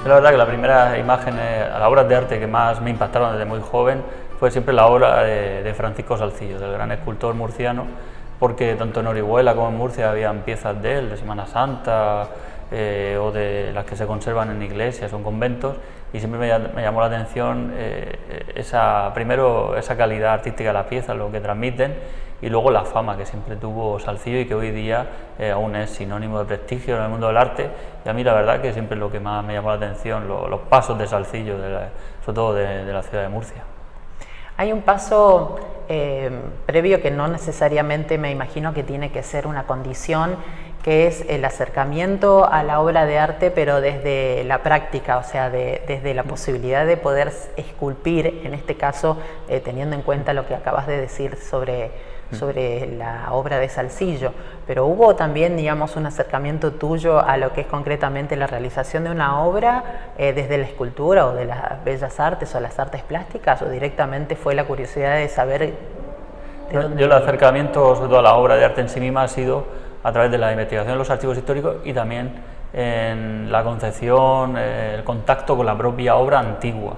La verdad que la primera imagen, las obras de arte que más me impactaron desde muy joven fue siempre la obra de Francisco Salzillo, del gran escultor murciano, porque tanto en Orihuela como en Murcia habían piezas de él, de Semana Santa, o de las que se conservan en iglesias o en conventos, y siempre me llamó la atención primero esa calidad artística de las piezas, lo que transmiten, y luego la fama que siempre tuvo Salzillo y que hoy día aún es sinónimo de prestigio en el mundo del arte. Y a mí la verdad que siempre es lo que más me llamó la atención, los pasos de Salzillo, sobre todo de la ciudad de Murcia. Hay un paso previo que no necesariamente me imagino que tiene que ser una condición, que es el acercamiento a la obra de arte, pero desde la práctica, o sea, desde la posibilidad de poder esculpir, en este caso, teniendo en cuenta lo que acabas de decir sobre la obra de Salzillo, pero hubo también, digamos, un acercamiento tuyo a lo que es concretamente la realización de una obra desde la escultura o de las bellas artes o las artes plásticas, o directamente fue la curiosidad de saber de dónde... Yo el acercamiento, sobre todo a la obra de arte en sí misma, ha sido a través de la investigación de los archivos históricos y también en la concepción, el contacto con la propia obra antigua.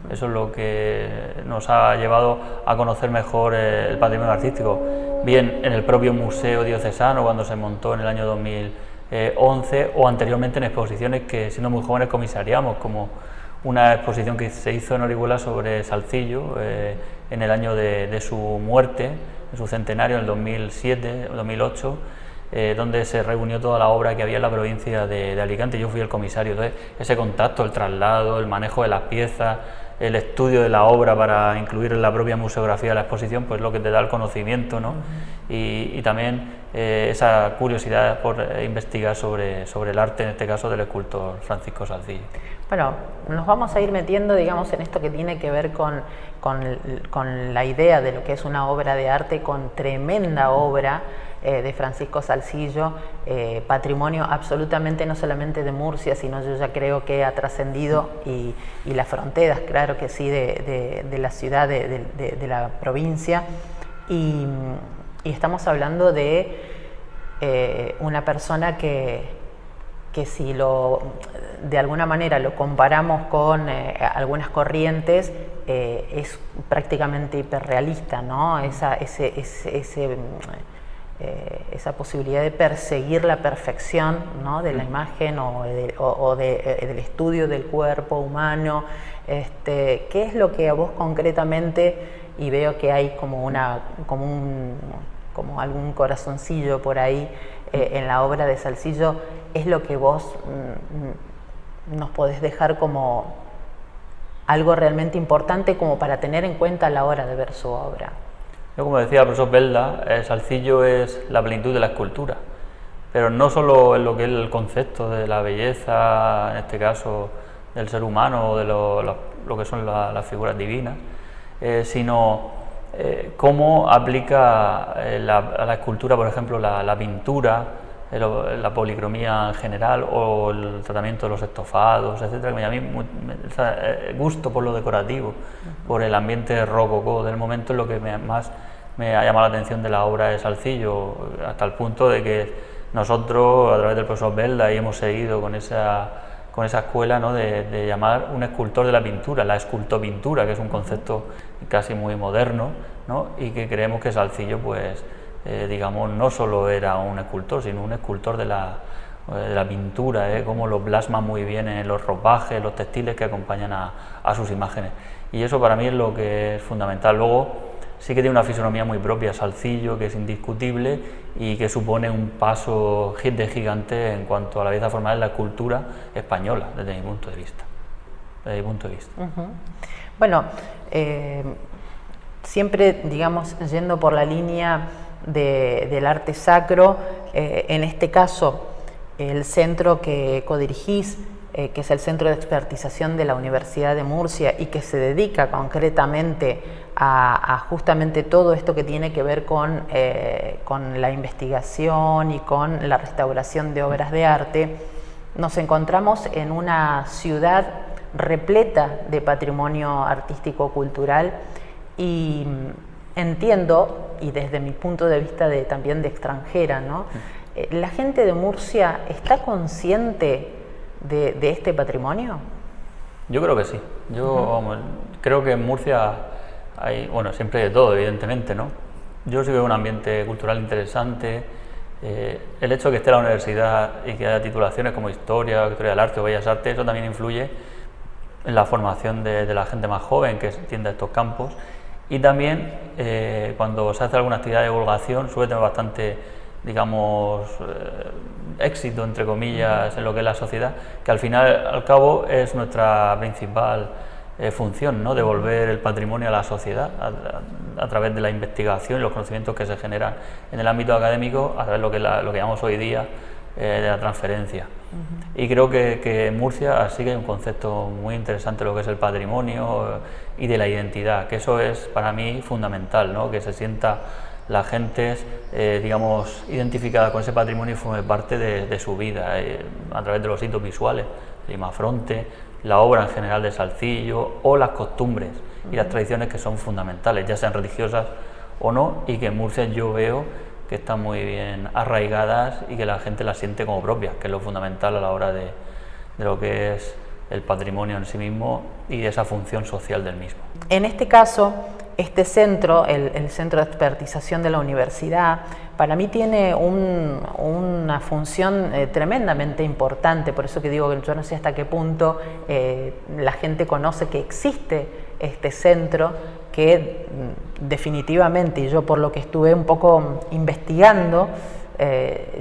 Eso es lo que nos ha llevado a conocer mejor el patrimonio artístico, bien en el propio Museo Diocesano cuando se montó en el año 2011 o anteriormente en exposiciones que siendo muy jóvenes comisariamos, como una exposición que se hizo en Orihuela sobre Salzillo en el año de su muerte, en su centenario, en el 2007 o 2008, donde se reunió toda la obra que había en la provincia de Alicante. Yo fui el comisario. Entonces, ese contacto, el traslado, el manejo de las piezas, el estudio de la obra para incluir en la propia museografía de la exposición, pues lo que te da el conocimiento, ¿no? Y también esa curiosidad por investigar sobre el arte, en este caso del escultor Francisco Salzillo. Bueno, nos vamos a ir metiendo, digamos, en esto que tiene que ver con la idea de lo que es una obra de arte, con tremenda obra de Francisco Salzillo, patrimonio absolutamente no solamente de Murcia, sino yo ya creo que ha trascendido y las fronteras, claro que sí, de la ciudad, de la provincia, y estamos hablando de una persona que si de alguna manera lo comparamos con algunas corrientes, es prácticamente hiperrealista, ¿no? Esa posibilidad de perseguir la perfección, ¿no? De la imagen o del estudio del cuerpo humano. ¿Qué es lo que a vos concretamente, y veo que hay como algún corazoncillo por ahí en la obra de Salzillo, es lo que vos nos podés dejar como algo realmente importante como para tener en cuenta a la hora de ver su obra? Yo, como decía el profesor Belda, Salzillo es la plenitud de la escultura, pero no solo en lo que es el concepto de la belleza, en este caso del ser humano o de lo que son las figuras divinas, sino cómo aplica a la escultura, por ejemplo, la pintura, la policromía en general o el tratamiento de los estofados, etcétera. A mí gusto por lo decorativo, por el ambiente rococó del momento, es lo que más me ha llamado la atención de la obra de Salzillo, hasta el punto de que nosotros, a través del profesor Belda, y hemos seguido con esa escuela, ¿no? de llamar un escultor de la pintura, la escultopintura, que es un concepto casi muy moderno, ¿no? Y que creemos que Salzillo, pues, digamos, no solo era un escultor, sino un escultor de la pintura, como lo plasma muy bien en los ropajes, los textiles que acompañan a sus imágenes. Y eso para mí es lo que es fundamental. Luego, sí que tiene una fisonomía muy propia Salzillo, que es indiscutible y que supone un paso de gigante en cuanto a la belleza formal de la escultura española, desde mi punto de vista. Bueno, siempre, digamos, yendo por la línea del arte sacro, en este caso, el centro que codirigís, que es el Centro de Expertización de la Universidad de Murcia y que se dedica concretamente a justamente todo esto que tiene que ver con la investigación y con la restauración de obras de arte, nos encontramos en una ciudad repleta de patrimonio artístico-cultural y entiendo, y desde mi punto de vista también de extranjera, ¿no? La gente de Murcia está consciente de este patrimonio? Yo creo que sí. Yo creo que en Murcia hay, bueno, siempre hay de todo, evidentemente, ¿no? Yo sí veo un ambiente cultural interesante. El hecho de que esté la universidad y que haya titulaciones como Historia del Arte o Bellas Artes, eso también influye en la formación de la gente más joven que tiende a estos campos. Y también cuando se hace alguna actividad de divulgación suele tener bastante, digamos, éxito, entre comillas, en lo que es la sociedad, que al final, al cabo, es nuestra principal función, ¿no? Devolver el patrimonio a la sociedad a través de la investigación y los conocimientos que se generan en el ámbito académico, a través de lo que llamamos hoy día de la transferencia. Y creo que en Murcia sí que hay un concepto muy interesante de lo que es el patrimonio y de la identidad, que eso es para mí fundamental, ¿no? Que se sienta la gente, digamos, identificada con ese patrimonio y forme parte de su vida, a través de los hitos visuales, el Imafronte, la obra en general de Salcillo o las costumbres y las tradiciones que son fundamentales, ya sean religiosas o no, y que en Murcia yo veo que están muy bien arraigadas y que la gente las siente como propias, que es lo fundamental a la hora de lo que es el patrimonio en sí mismo y de esa función social del mismo. En este caso, este centro, el Centro de Expertización de la Universidad, para mí tiene una función tremendamente importante, por eso que digo que yo no sé hasta qué punto la gente conoce que existe este centro, que definitivamente, y yo por lo que estuve un poco investigando,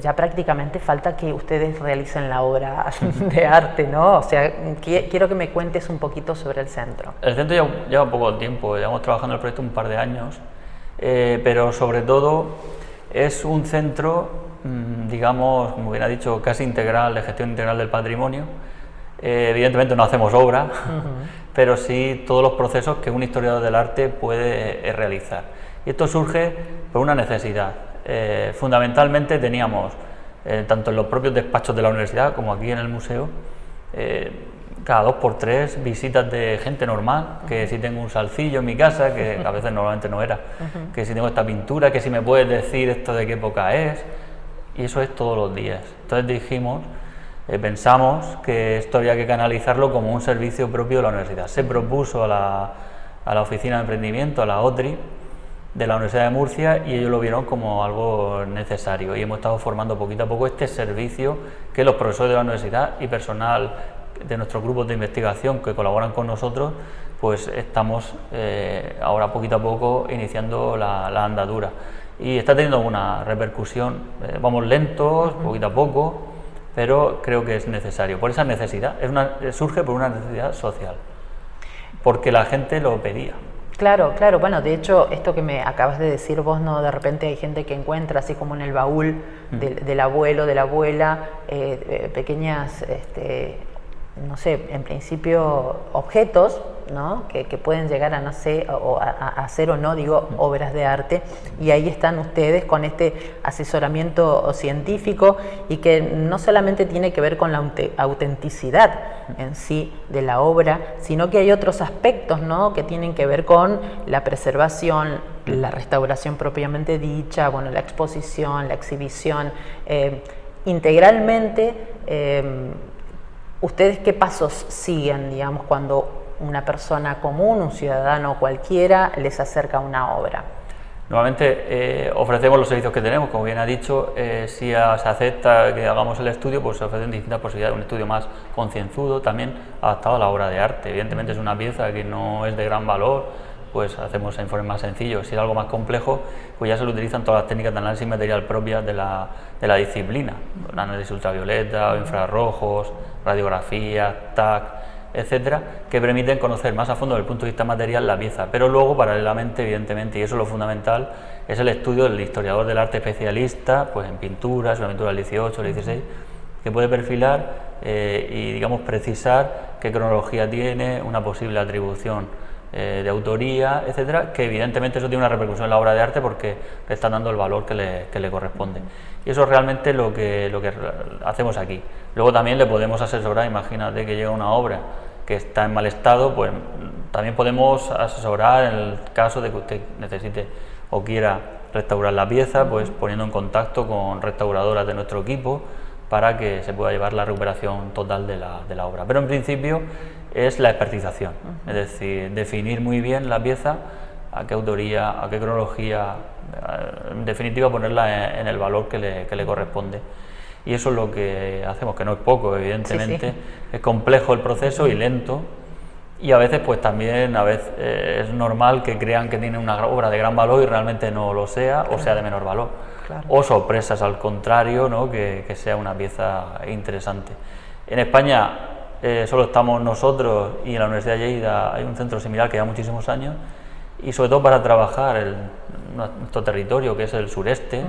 ya prácticamente falta que ustedes realicen la obra de arte, ¿no? O sea, quiero que me cuentes un poquito sobre el centro. El centro lleva poco tiempo, llevamos trabajando en el proyecto un par de años, pero sobre todo es un centro, digamos, como bien ha dicho, casi integral, de gestión integral del patrimonio. Evidentemente no hacemos obra, pero sí todos los procesos que un historiador del arte puede realizar. Y esto surge por una necesidad. Fundamentalmente teníamos, tanto en los propios despachos de la universidad como aquí en el museo, cada 2 por 3 visitas de gente normal, que si tengo un salcillo en mi casa, que a veces normalmente no era, que si tengo esta pintura, que si me puedes decir esto de qué época es, y eso es todos los días. Entonces dijimos, pensamos que esto había que canalizarlo como un servicio propio de la universidad. Se propuso a la Oficina de Emprendimiento, a la OTRI, de la Universidad de Murcia, y ellos lo vieron como algo necesario, y hemos estado formando poquito a poco este servicio que los profesores de la universidad y personal de nuestros grupos de investigación que colaboran con nosotros, pues estamos ahora poquito a poco iniciando la andadura, y está teniendo una repercusión. Vamos lentos, poquito a poco, pero creo que es necesario, por esa necesidad, surge por una necesidad social, porque la gente lo pedía. Claro, claro, bueno, de hecho, esto que me acabas de decir vos, ¿no? De repente hay gente que encuentra, así como en el baúl del abuelo, de la abuela, pequeñas, no sé, en principio objetos, ¿no? Que pueden llegar a, no sé, a hacer o no, digo, obras de arte, y ahí están ustedes con este asesoramiento científico, y que no solamente tiene que ver con la autenticidad en sí de la obra, sino que hay otros aspectos, ¿no? Que tienen que ver con la preservación, la restauración propiamente dicha, bueno, la exposición, la exhibición, integralmente. ¿Ustedes qué pasos siguen, digamos, cuando una persona común, un ciudadano cualquiera, les acerca una obra? Normalmente ofrecemos los servicios que tenemos, como bien ha dicho. Si se acepta que hagamos el estudio, pues se ofrecen distintas posibilidades, un estudio más concienzudo, también adaptado a la obra de arte. Evidentemente es una pieza que no es de gran valor, pues hacemos informes más sencillos. Si es algo más complejo, pues ya se le utilizan todas las técnicas de análisis material propias de la disciplina, análisis ultravioleta, infrarrojos, radiografía, TAC, etcétera, que permiten conocer más a fondo desde el punto de vista material la pieza. Pero luego, paralelamente, evidentemente, y eso es lo fundamental, es el estudio del historiador del arte especialista, pues en pinturas, una pintura del 18, del 16, que puede perfilar y, digamos, precisar qué cronología tiene, una posible atribución de autoría, etcétera, que evidentemente eso tiene una repercusión en la obra de arte porque le están dando el valor que le corresponde. Y eso es realmente lo que hacemos aquí. Luego también le podemos asesorar. Imagínate que llega una obra que está en mal estado, pues también podemos asesorar en el caso de que usted necesite o quiera restaurar la pieza, pues poniendo en contacto con restauradoras de nuestro equipo, para que se pueda llevar la recuperación total de la obra. Pero en principio es la expertización, es decir, definir muy bien la pieza, a qué autoría, a qué cronología, en definitiva ponerla en el valor que le corresponde. Y eso es lo que hacemos, que no es poco, evidentemente. Es complejo el proceso y lento, y a veces pues también es normal que crean que tienen una obra de gran valor y realmente no lo sea, o sea de menor valor, o sorpresas al contrario, ¿no? que sea una pieza interesante. En España solo estamos nosotros, y en la Universidad de Lleida hay un centro similar que lleva muchísimos años, y sobre todo para trabajar nuestro territorio, que es el sureste,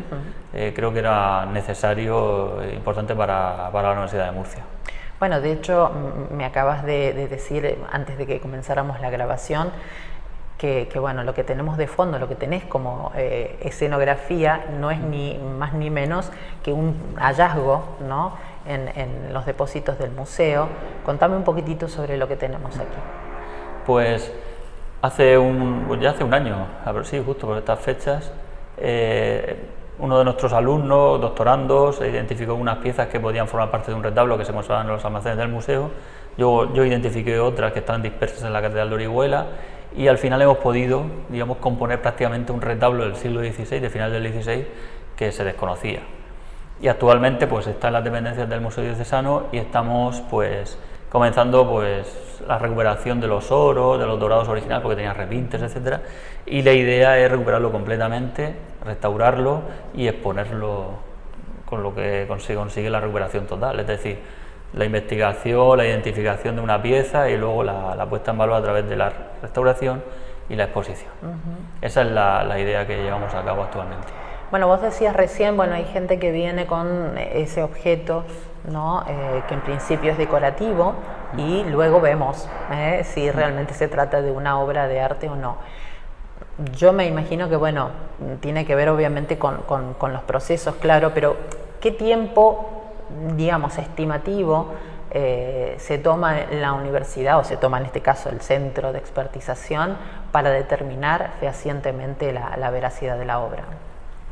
creo que era necesario, importante para la Universidad de Murcia. Bueno, de hecho, me acabas de decir, antes de que comenzáramos la grabación, que bueno, lo que tenemos de fondo, lo que tenés como escenografía, no es ni más ni menos que un hallazgo, ¿no?, en los depósitos del museo. Contame un poquitito sobre lo que tenemos aquí. Pues ya hace un año, sí, justo por estas fechas, uno de nuestros alumnos, doctorandos, identificó unas piezas que podían formar parte de un retablo que se conservaban en los almacenes del museo. Yo identifiqué otras que estaban dispersas en la Catedral de Orihuela, y al final hemos podido, digamos, componer prácticamente un retablo del siglo XVI, de final del XVI, que se desconocía. Y actualmente pues está en las dependencias del Museo Diocesano, y estamos pues comenzando pues la recuperación de los oros, de los dorados originales, porque tenía repintes, etcétera, y la idea es recuperarlo completamente, restaurarlo y exponerlo con lo que se consigue la recuperación total, es decir, la investigación, la identificación de una pieza y luego la puesta en valor a través de la restauración y la exposición. Esa es la idea que llevamos a cabo actualmente. Bueno, vos decías recién, bueno, hay gente que viene con ese objeto, ¿no?, que en principio es decorativo, y luego vemos si realmente se trata de una obra de arte o no. Yo me imagino que, bueno, tiene que ver obviamente con los procesos, claro, pero ¿qué tiempo, digamos, estimativo se toma en la universidad, o se toma en este caso el centro de expertización, para determinar fehacientemente la veracidad de la obra?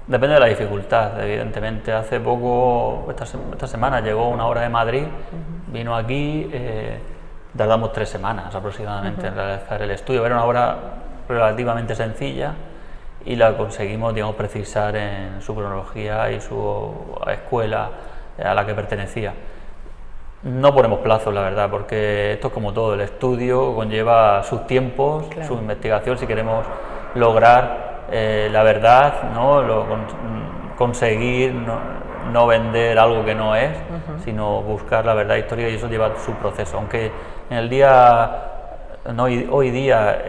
Depende de la dificultad, evidentemente. Hace poco, esta semana, llegó una obra de Madrid, vino aquí, tardamos 3 semanas aproximadamente en realizar el estudio. Era una obra relativamente sencilla y la conseguimos, digamos, precisar en su cronología y su escuela a la que pertenecía. No ponemos plazos, la verdad, porque esto es como todo, el estudio conlleva sus tiempos, su investigación, si queremos lograr la verdad, ¿no? Conseguir no vender algo que no es, sino buscar la verdad histórica, y eso lleva su proceso. Aunque en el hoy día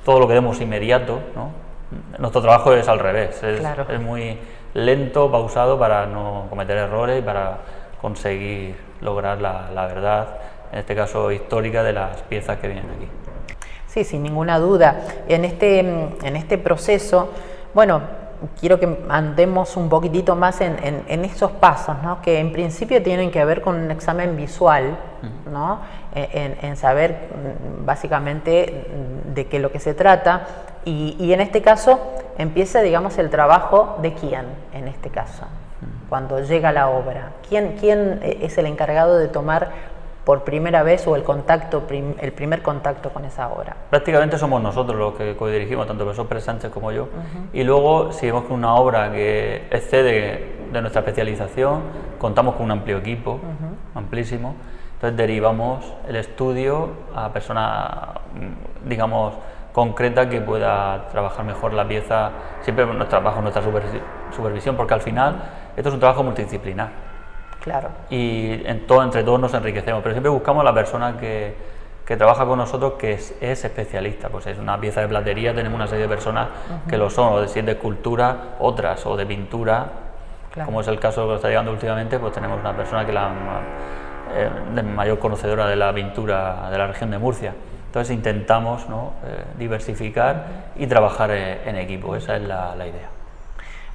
todo lo queremos inmediato, ¿no? Nuestro trabajo es al revés, es muy lento, pausado, para no cometer errores y para conseguir lograr la verdad, en este caso histórica, de las piezas que vienen aquí. Sí, sin ninguna duda. En este proceso, bueno, quiero que andemos un poquitito más en esos pasos, ¿no?, que en principio tienen que ver con un examen visual, ¿no?, en saber básicamente de qué es lo que se trata, y en este caso empieza, digamos, el trabajo de quién, en este caso, cuando llega la obra. ¿Quién es el encargado de tomar por primera vez, o el primer contacto con esa obra? Prácticamente somos nosotros los que codirigimos, tanto el profesor Pérez Sánchez como yo, y luego, si vemos que una obra que excede de nuestra especialización, contamos con un amplio equipo, amplísimo, entonces derivamos el estudio a personas, digamos, concreta, que pueda trabajar mejor la pieza, siempre bajo nuestra supervisión, porque al final esto es un trabajo multidisciplinar. Claro. Y entre todos nos enriquecemos, pero siempre buscamos a la persona que trabaja con nosotros, que es especialista. Pues es una pieza de platería, tenemos una serie de personas que lo son, o si es de escultura, otras, o de pintura, como es el caso que está llegando últimamente, pues tenemos una persona que es la mayor conocedora de la pintura de la región de Murcia. Entonces intentamos, ¿no?, diversificar y trabajar en equipo, esa es la idea.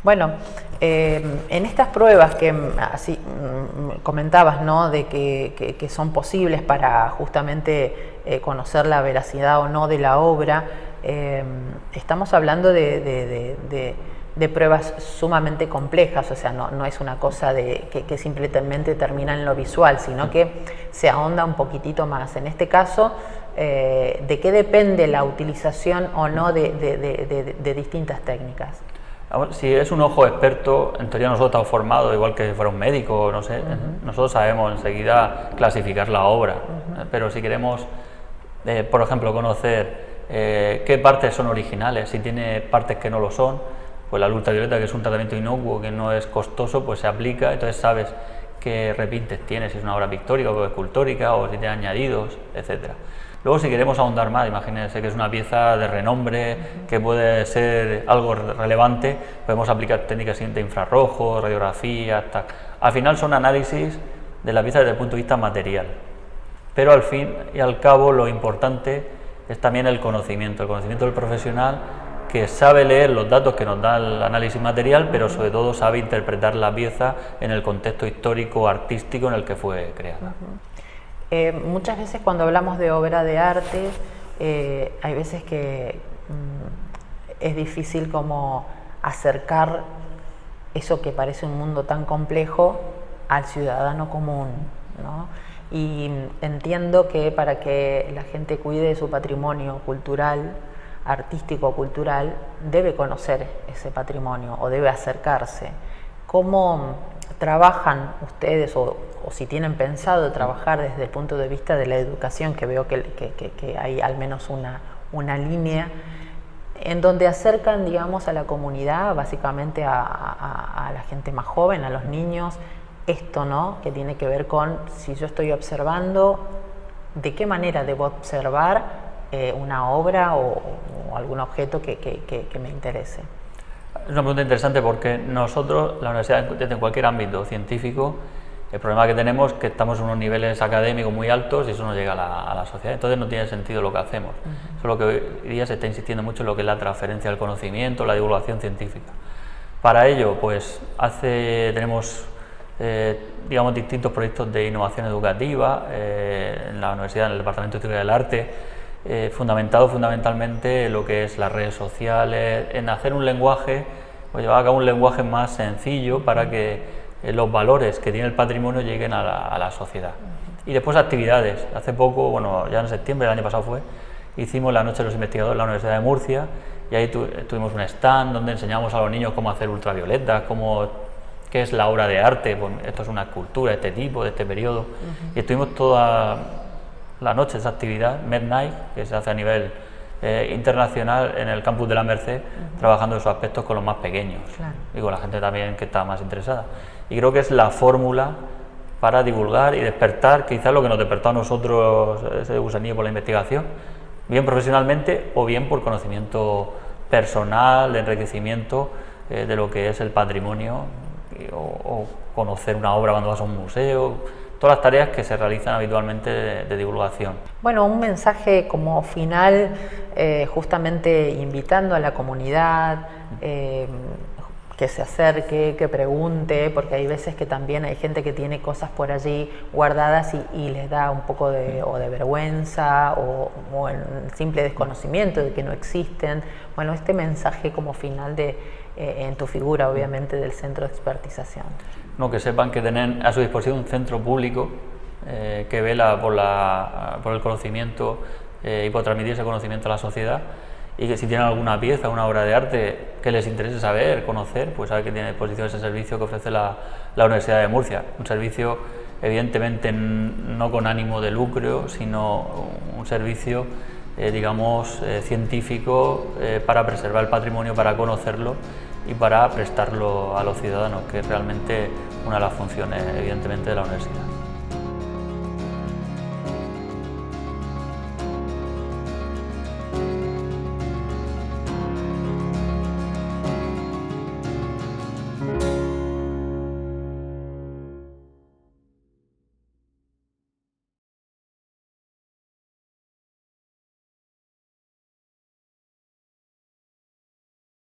Bueno, en estas pruebas que así comentabas, ¿no?, de que son posibles para justamente conocer la veracidad o no de la obra, estamos hablando de de pruebas sumamente complejas, o sea, no es una cosa que simplemente termina en lo visual, sino que se ahonda un poquitito más. En este caso, ¿de qué depende la utilización o no de distintas técnicas? Si es un ojo experto, en teoría nosotros estamos formados, igual que fuera un médico, no sé, nosotros sabemos enseguida clasificar la obra, pero si queremos, por ejemplo, conocer qué partes son originales, si tiene partes que no lo son, pues la luz ultravioleta, que es un tratamiento inocuo, que no es costoso, pues se aplica, entonces sabes qué repintes tiene, si es una obra pictórica o escultórica, o si tiene añadidos, etcétera. Luego, si queremos ahondar más, imagínense que es una pieza de renombre, que puede ser algo relevante, podemos aplicar técnicas de infrarrojo, radiografía, tal. Al final son análisis de la pieza desde el punto de vista material, pero al fin y al cabo lo importante es también el conocimiento del profesional, que sabe leer los datos que nos da el análisis material, pero sobre todo sabe interpretar la pieza en el contexto histórico, artístico en el que fue creada. Muchas veces cuando hablamos de obra de arte, hay veces que es difícil como acercar eso que parece un mundo tan complejo al ciudadano común, ¿no? Y entiendo que para que la gente cuide de su patrimonio cultural, artístico o cultural, debe conocer ese patrimonio o debe acercarse. ¿Cómo trabajan ustedes o si tienen pensado trabajar desde el punto de vista de la educación, que veo que hay al menos una línea en donde acercan, digamos, a la comunidad, básicamente a la gente más joven, a los niños, esto, ¿no?, que tiene que ver con si yo estoy observando, de qué manera debo observar una obra o algún objeto que me interese? Es una pregunta interesante porque nosotros, la universidad, desde cualquier ámbito científico, el problema que tenemos es que estamos en unos niveles académicos muy altos y eso no llega a la sociedad, entonces no tiene sentido lo que hacemos. Eso es lo que hoy día se está insistiendo mucho en lo que es la transferencia del conocimiento, la divulgación científica. Para ello, pues tenemos digamos, distintos proyectos de innovación educativa en la universidad, en el Departamento de Historia del Arte, fundamentado fundamentalmente en lo que es las redes sociales, en hacer un lenguaje, o llevar a cabo un lenguaje más sencillo para que los valores que tiene el patrimonio lleguen a la sociedad. Y después actividades. Hace poco, bueno, ya en septiembre del año pasado hicimos la Noche de los Investigadores en la Universidad de Murcia y ahí tuvimos un stand donde enseñamos a los niños cómo hacer ultravioleta, qué es la obra de arte, pues esto es una escultura de este tipo, de este periodo, y estuvimos toda la noche esa actividad, Midnight, que se hace a nivel internacional en el campus de la Merced, trabajando esos aspectos con los más pequeños, claro, y con la gente también que está más interesada. Y creo que es la fórmula para divulgar y despertar, quizás lo que nos despertó a nosotros, ese gusanillo por la investigación, bien profesionalmente o bien por conocimiento personal, de enriquecimiento de lo que es el patrimonio, o conocer una obra cuando vas a un museo, todas las tareas que se realizan habitualmente de divulgación. Bueno, un mensaje como final, justamente invitando a la comunidad, que se acerque, que pregunte, porque hay veces que también hay gente que tiene cosas por allí guardadas y les da un poco de vergüenza o el simple desconocimiento de que no existen. Bueno, este mensaje como final en tu figura, obviamente, del Centro de Expertización. No, que sepan que tienen a su disposición un centro público que vela por el conocimiento y por transmitir ese conocimiento a la sociedad, y que si tienen alguna pieza, una obra de arte que les interese saber, conocer, pues saben que tiene a disposición ese servicio que ofrece la Universidad de Murcia, un servicio evidentemente no con ánimo de lucro, sino un servicio digamos científico para preservar el patrimonio, para conocerlo y para prestarlo a los ciudadanos, que es realmente una de las funciones evidentemente de la universidad.